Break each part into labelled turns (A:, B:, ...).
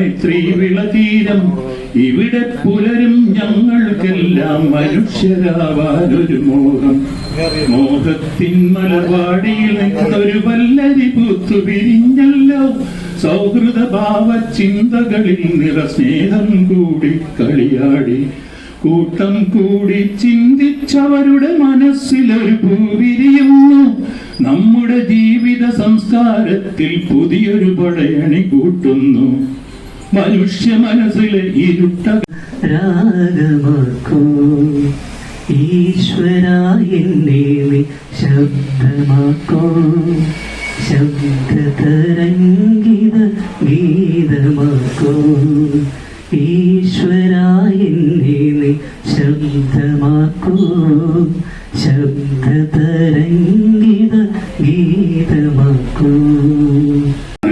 A: മൈത്രി വിളതീരം ഇവിടെ പുലരും ഞങ്ങൾക്കെല്ലാം മനുഷ്യരാവാനൊരു മോഹം. മോഹത്തിൻ മലർവാടിയിൽ നിന്നൊരു വല്ലരി പൂത്തു വിരിഞ്ഞല്ലോ. സൗഹൃദ ഭാവ ചിന്തകളിൽ നിറസ്നേഹം കൂടി കളിയാടി കൂട്ടം കൂടി ചിന്തിച്ചവരുടെ മനസ്സിലൊരു പൂവിരിയുന്നു. നമ്മുടെ ജീവിത സംസ്കാരത്തിൽ പുതിയൊരു പടയണി കൂട്ടുന്നു. മനുഷ്യ മനസ്സിലെ ഇരുട്ട
B: രാഗമാക്കൂ ഈശ്വരായെന്നെ ശബ്ദമാക്കൂ. ശബ്ദതരംഗിത ഗീതമാക്കൂ ഈശ്വരായെന്നെ ശബ്ദമാക്കൂ. ശബ്ദതരംഗിത ഗീതമാക്കൂ.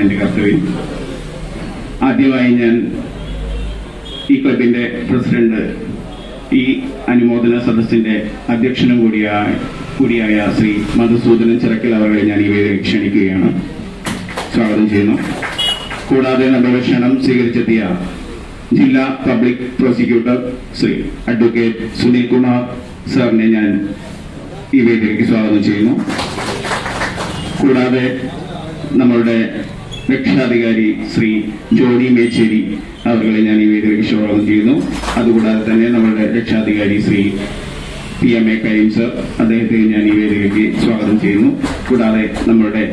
C: എന്റെ കർത്തവ്യം. ആദ്യമായി ഞാൻ ഈ ക്ലബിന്റെ പ്രസിഡന്റ്, ഈ അനുമോദന സദസ്സിന്റെ അധ്യക്ഷനും കൂടിയായ ശ്രീ മധുസൂദനൻ ചിറക്കൽ അവരെ ഞാൻ ഈ വേദിയിൽ ക്ഷണിക്കുകയാണ്, സ്വാഗതം ചെയ്യുന്നു. കൂടാതെ നമ്മുടെ ക്ഷണം സ്വീകരിച്ചെത്തിയ ജില്ലാ public prosecutor Shri advocate Sunil Kumar സാറിനെ ഞാൻ ഈ വേദിയിലേക്ക് സ്വാഗതം ചെയ്യുന്നു. കൂടാതെ നമ്മളുടെ രക്ഷാധികാരി ശ്രീ ജോണി മേച്ചേരി അവരെ ഞാൻ ഈ വേദിയിലേക്ക് സ്വാഗതം ചെയ്യുന്നു. അതുകൂടാതെ തന്നെ നമ്മളുടെ രക്ഷാധികാരി ശ്രീ PMA കരീം സർ, അദ്ദേഹത്തെ ഞാൻ ഈ വേദിയിലേക്ക് സ്വാഗതം ചെയ്യുന്നു. കൂടാതെ നമ്മളുടെ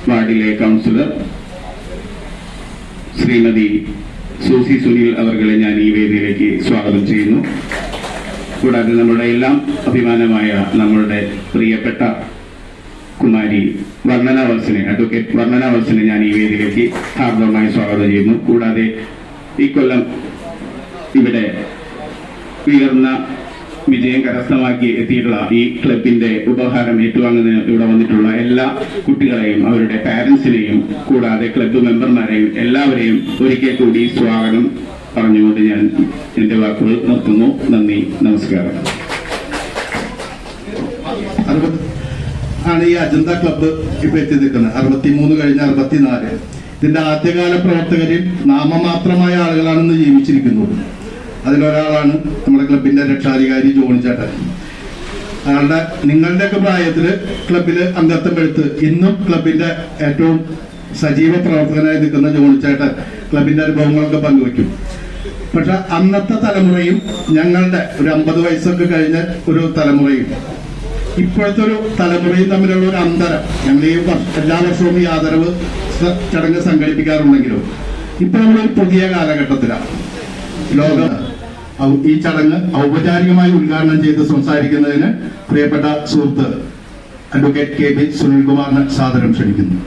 C: വാർഡിലെ കൗൺസിലർ ശ്രീമതി സൂസി സുനിൽ അവരെ ഞാൻ ഈ വേദിയിലേക്ക് സ്വാഗതം ചെയ്യുന്നു. കൂടാതെ നമ്മളുടെ എല്ലാം അഭിമാനമായ നമ്മളുടെ പ്രിയപ്പെട്ട കുമാരി വർണ്ണന വത്സനെ, അഡ്വക്കേറ്റ് വർണ്ണന വത്സനെ ഞാൻ ഈ വേദിയിലേക്ക് ഹാർദവമായി സ്വാഗതം ചെയ്യുന്നു. കൂടാതെ ഈ കൊല്ലം ഇവിടെ ഉയർന്ന വിജയം കരസ്ഥമാക്കി എത്തിയിട്ടുള്ള ഈ ക്ലബിന്റെ ഉപഹാരം ഏറ്റുവാങ്ങുന്നതിന് ഇവിടെ വന്നിട്ടുള്ള എല്ലാ കുട്ടികളെയും അവരുടെ പാരന്റ്സിനെയും കൂടാതെ ക്ലബ് മെമ്പർമാരെയും എല്ലാവരെയും ഒരിക്കൽ കൂടി സ്വാഗതം പറഞ്ഞുകൊണ്ട് ഞാൻ എന്റെ വാക്കുകൾ നിർത്തുന്നു. നന്ദി, നമസ്കാരം.
D: ആണ് ഈ അജന്ത ക്ലബ്ബ് ഇപ്പൊ എത്തി നിൽക്കുന്നത്. 63 കഴിഞ്ഞ 64. ഇതിന്റെ ആദ്യകാല പ്രവർത്തകരിൽ നാമമാത്രമായ ആളുകളാണെന്ന് ജീവിച്ചിരിക്കുന്നത്. അതിലൊരാളാണ് നമ്മുടെ ക്ലബിന്റെ രക്ഷാധികാരി ജോണി ചേട്ടൻ. നിങ്ങളുടെയൊക്കെ പ്രായത്തില് ക്ലബില് അംഗത്വം എടുത്ത് ഇന്നും ക്ലബിന്റെ ഏറ്റവും സജീവ പ്രവർത്തകനായി നിൽക്കുന്ന ജോണി ചേട്ടൻ ക്ലബിന്റെ അനുഭവങ്ങളൊക്കെ പങ്കുവയ്ക്കും. പക്ഷെ അന്നത്തെ തലമുറയും ഞങ്ങളുടെ ഒരു 50 വയസ്സൊക്കെ കഴിഞ്ഞ ഒരു തലമുറയും ഇപ്പോഴത്തെ ഒരു തലമുറയും തമ്മിലുള്ള ഒരു അന്തരം, ഞങ്ങൾ ഈ എല്ലാ വർഷവും ഈ ആദരവ് ചടങ്ങ് സംഘടിപ്പിക്കാറുണ്ടെങ്കിലും ഇപ്പൊ നമ്മളൊരു പുതിയ കാലഘട്ടത്തിലാണ്. ഈ ചടങ്ങ് ഔപചാരികമായി ഉദ്ഘാടനം ചെയ്ത് സംസാരിക്കുന്നതിന് പ്രിയപ്പെട്ട സുഹൃത്ത് അഡ്വക്കേറ്റ് KB സുനിൽകുമാറിനെ സാദരം ക്ഷണിക്കുന്നു.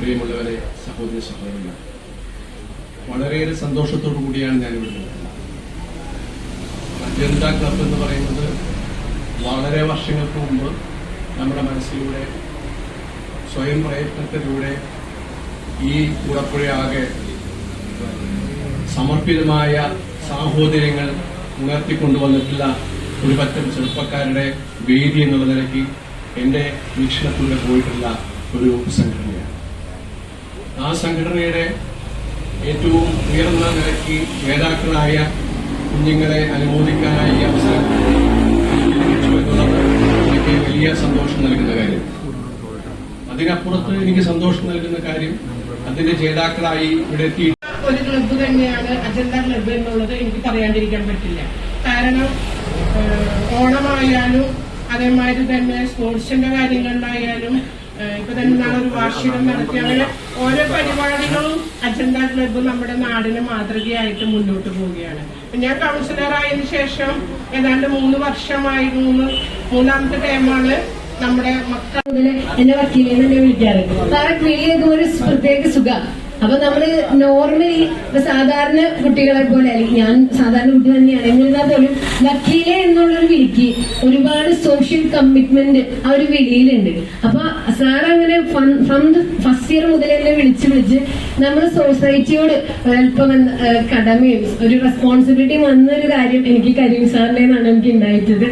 E: പ്രിയമുള്ളവരെ, സഹോദരി സഹോദരന്മാർ, വളരെയേറെ സന്തോഷത്തോടു കൂടിയാണ് ഞാനിവിടെ നിൽക്കുന്നത്. അജന്ത ക്ലബ് എന്ന് പറയുന്നത് വളരെ വർഷങ്ങൾക്ക് മുമ്പ് നമ്മുടെ മനസ്സിലൂടെ സ്വയം പ്രയത്നത്തിലൂടെ ഈ കൂടപ്പുഴയാകെ സമർപ്പിതമായ സാഹോദര്യങ്ങൾ ഉണർത്തിക്കൊണ്ടുവന്നിട്ടുള്ള ഒരു പറ്റം ചെറുപ്പക്കാരുടെ വേദി എന്നുള്ള നിലയ്ക്ക് എൻ്റെ വീക്ഷണത്തിലൂടെ പോയിട്ടുള്ള ഒരു സംഘടനയാണ്. ആ സംഘടനയുടെ ഏറ്റവും ഉയർന്ന നിലയ്ക്ക് നേതാക്കളായ കുഞ്ഞുങ്ങളെ അനുമോദിക്കാനായി ഈ അവസരം ലഭിച്ചു എന്നുള്ളത് എനിക്ക് വലിയ സന്തോഷം നൽകുന്ന കാര്യം. അതിനപ്പുറത്ത് എനിക്ക് സന്തോഷം നൽകുന്ന കാര്യം അതിന്റെ ജേതാക്കളായി ഇവിടെ എത്തി
F: ഒരു ക്ലബ്ബ് തന്നെയാണ് അജന്ത ക്ലബ്ബ് എന്നുള്ളത് എനിക്ക് പറയാണ്ടിരിക്കാൻ പറ്റില്ല. കാരണം ഓണമായാലും അതേമാതിരി തന്നെ സ്പോർട്സിന്റെ കാര്യങ്ങളിലായാലും ഇപ്പൊ തന്നെ നാളെ ഒരു വാർഷികം നടത്തി അങ്ങനെ ഓരോ പരിപാടികളും അജണ്ട ക്ലബ്ബ് നമ്മുടെ നാടിന് മാതൃകയായിട്ട് മുന്നോട്ട് പോവുകയാണ്. ഞാൻ കൗൺസിലറായതിനു ശേഷം ഏതാണ്ട് 3 വർഷമായി, മൂന്നാമത്തെ ടൈമാണ് നമ്മുടെ മക്കൾ
G: എന്നെ വക്കീലെന്ന് തന്നെ വിളിക്കാറ്. കാരണം വിളിയൊക്കെ ഒരു പ്രത്യേക സുഖം. അപ്പൊ നമ്മള് നോർമലി സാധാരണ കുട്ടികളെ പോലെ, അല്ലെങ്കിൽ ഞാൻ സാധാരണ കുട്ടി തന്നെയാണ്, എന്നിരുന്നാൽ പോലും വക്കീലെ എന്നുള്ളൊരു വിളിക്ക് ഒരുപാട് സോഷ്യൽ കമ്മിറ്റ്മെന്റ് ആ ഒരു വിളിയിലുണ്ട്. അപ്പൊ സാർ അങ്ങനെ ഫ്രം ദ ഫസ്റ്റ് ഇയർ മുതൽ എന്നെ വിളിച്ച് നമ്മുടെ സൊസൈറ്റിയോട് അല്പം കടമയും ഒരു റെസ്പോൺസിബിലിറ്റി വന്നൊരു കാര്യം എനിക്ക് കരീം സാറിന്റെ നിന്നാണ് എനിക്ക് ഉണ്ടായിട്ടത്.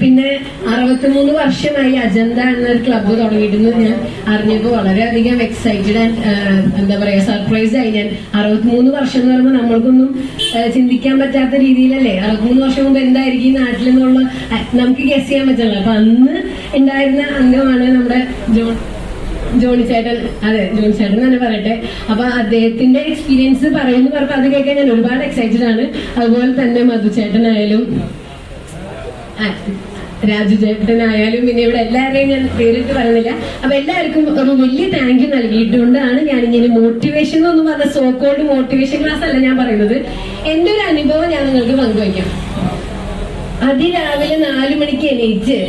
G: പിന്നെ 63 വർഷമായി അജണ്ട എന്നൊരു ക്ലബ്ബ് തുടങ്ങിയിട്ടെന്ന് ഞാൻ അറിഞ്ഞപ്പോൾ വളരെയധികം എക്സൈറ്റഡ് ആൻഡ് എന്താ പറയാ സർപ്രൈസ് ആയി. ഞാൻ 63 വർഷം എന്ന് പറയുമ്പോൾ നമ്മൾക്കൊന്നും ചിന്തിക്കാൻ പറ്റാത്ത രീതിയിലല്ലേ 63 വർഷം മുമ്പ് എന്തായിരിക്കും ഈ നാട്ടിലെന്നുള്ള നമുക്ക് ഗസ് ചെയ്യാൻ പറ്റില്ല. അപ്പൊ അന്ന് ഉണ്ടായിരുന്ന അംഗമാണ് നമ്മുടെ ജോണി ചേട്ടൻ. അതെ, ജോണി ചേട്ടൻ തന്നെ പറയട്ടെ. അപ്പൊ അദ്ദേഹത്തിന്റെ എക്സ്പീരിയൻസ് പറയുന്നു പറഞ്ഞപ്പോൾ അത് കേൾക്കാൻ ഞാൻ ഒരുപാട് എക്സൈറ്റഡ് ആണ്. അതുപോലെ തന്നെ മധു ചേട്ടനായാലും രാജു ചേട്ടനായാലും പിന്നെ ഇവിടെ എല്ലാവരെയും ഞാൻ പേരിട്ട് പറയുന്നില്ല. അപ്പൊ എല്ലാവർക്കും ഒരു വലിയ താങ്ക് യു നൽകിയിട്ടുകൊണ്ടാണ് ഞാൻ ഇങ്ങനെ മോട്ടിവേഷൻ എന്ന് പറഞ്ഞ സോക്കോൾഡ് മോട്ടിവേഷൻ ക്ലാസ് അല്ല ഞാൻ പറയുന്നത്. എന്റെ ഒരു അനുഭവം ഞാൻ നിങ്ങൾക്ക് പങ്കുവയ്ക്കാം. അതിരാവിലെ 4 മണിക്ക് എണീറ്റ്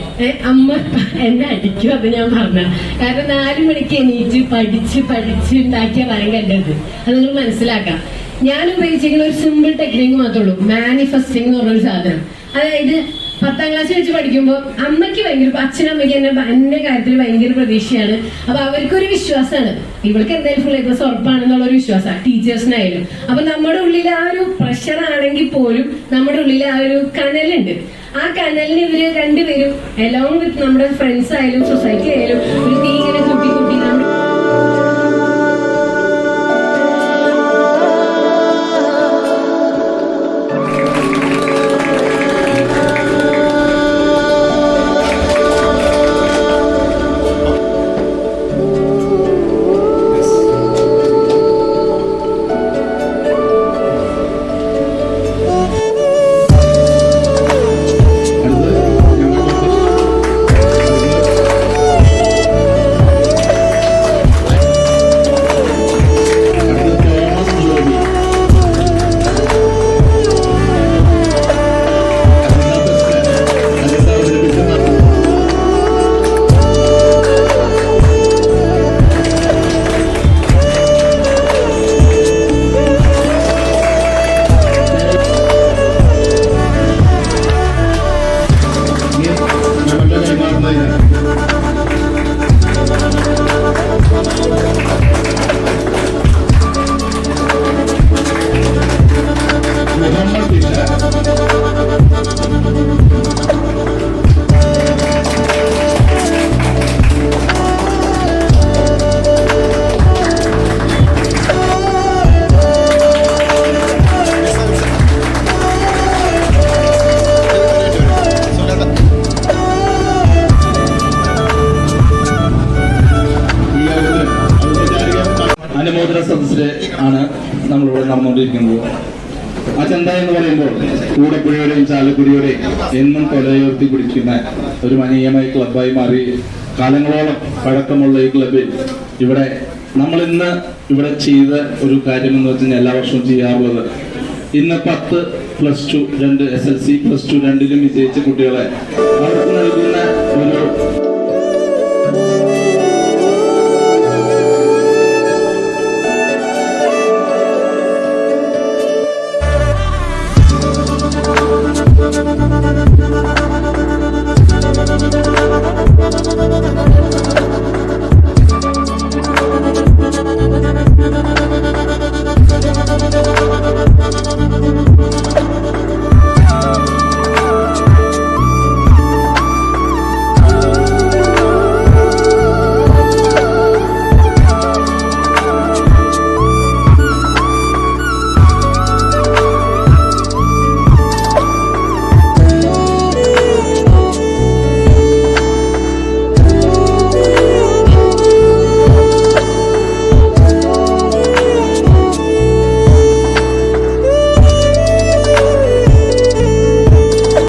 G: അമ്മ എന്നെ അടിക്കും, അത് ഞാൻ പറഞ്ഞ കാരണം 4 മണിക്ക് എണീറ്റ് പഠിച്ച് ഉണ്ടാക്കിയ ഭയങ്കരത് അത് നിങ്ങൾ മനസ്സിലാക്കാം. ഞാൻ ഉപയോഗിച്ചിരിക്കുന്ന ഒരു സിമ്പിൾ ടെക്നിക്ക് മാത്രമേ ഉള്ളൂ, മാനിഫെസ്റ്റിംഗ് എന്ന് പറഞ്ഞൊരു സാധനം. അതായത് 10ാം ക്ലാസ് വെച്ച് പഠിക്കുമ്പോൾ അമ്മയ്ക്ക് ഭയങ്കര, അച്ഛനമ്മയ്ക്ക് എന്റെ കാര്യത്തിൽ ഭയങ്കര പ്രതീക്ഷയാണ്. അപ്പൊ അവർക്കൊരു വിശ്വാസമാണ് ഇവൾക്ക് എന്തായാലും ഫുൾ എ+ ഉറപ്പാണെന്നുള്ളൊരു വിശ്വാസമാണ് ടീച്ചേഴ്സിനായാലും. അപ്പൊ നമ്മുടെ ഉള്ളിൽ ആ ഒരു പ്രഷർ ആണെങ്കിൽ പോലും നമ്മുടെ ഉള്ളിൽ ആ ഒരു കനലുണ്ട്. ആ കനലിന് ഇവര് രണ്ടുപേരും എലോങ് വിത്ത് നമ്മുടെ ഫ്രണ്ട്സ് ആയാലും സൊസൈറ്റി ആയാലും ഒരു തീ ഇങ്ങനെ കൂട്ടി
H: അനുമോദന സദസ്സില് ആണ് നമ്മളിവിടെ നടന്നുകൊണ്ടിരിക്കുന്നത്. അജണ്ട എന്ന് പറയുമ്പോൾ കൂടപ്പുഴയുടെയും ചാലക്കുടിയുടെയും എന്നും കൊലയുയർത്തി പിടിക്കുന്ന ഒരു മനീയമായ ക്ലബ്ബായി മാറി കാലങ്ങളോളം പഴക്കമുള്ള ഈ ക്ലബിൽ ഇവിടെ നമ്മൾ ഇന്ന് ഇവിടെ ചെയ്ത ഒരു കാര്യം എന്ന് വെച്ചാൽ എല്ലാ വർഷവും ചെയ്യാറുള്ളത്, ഇന്ന് 10 +2 2 SLC +2 രണ്ടിലും വിജയിച്ച കുട്ടികളെ അവർക്ക് നൽകുന്ന ഒരു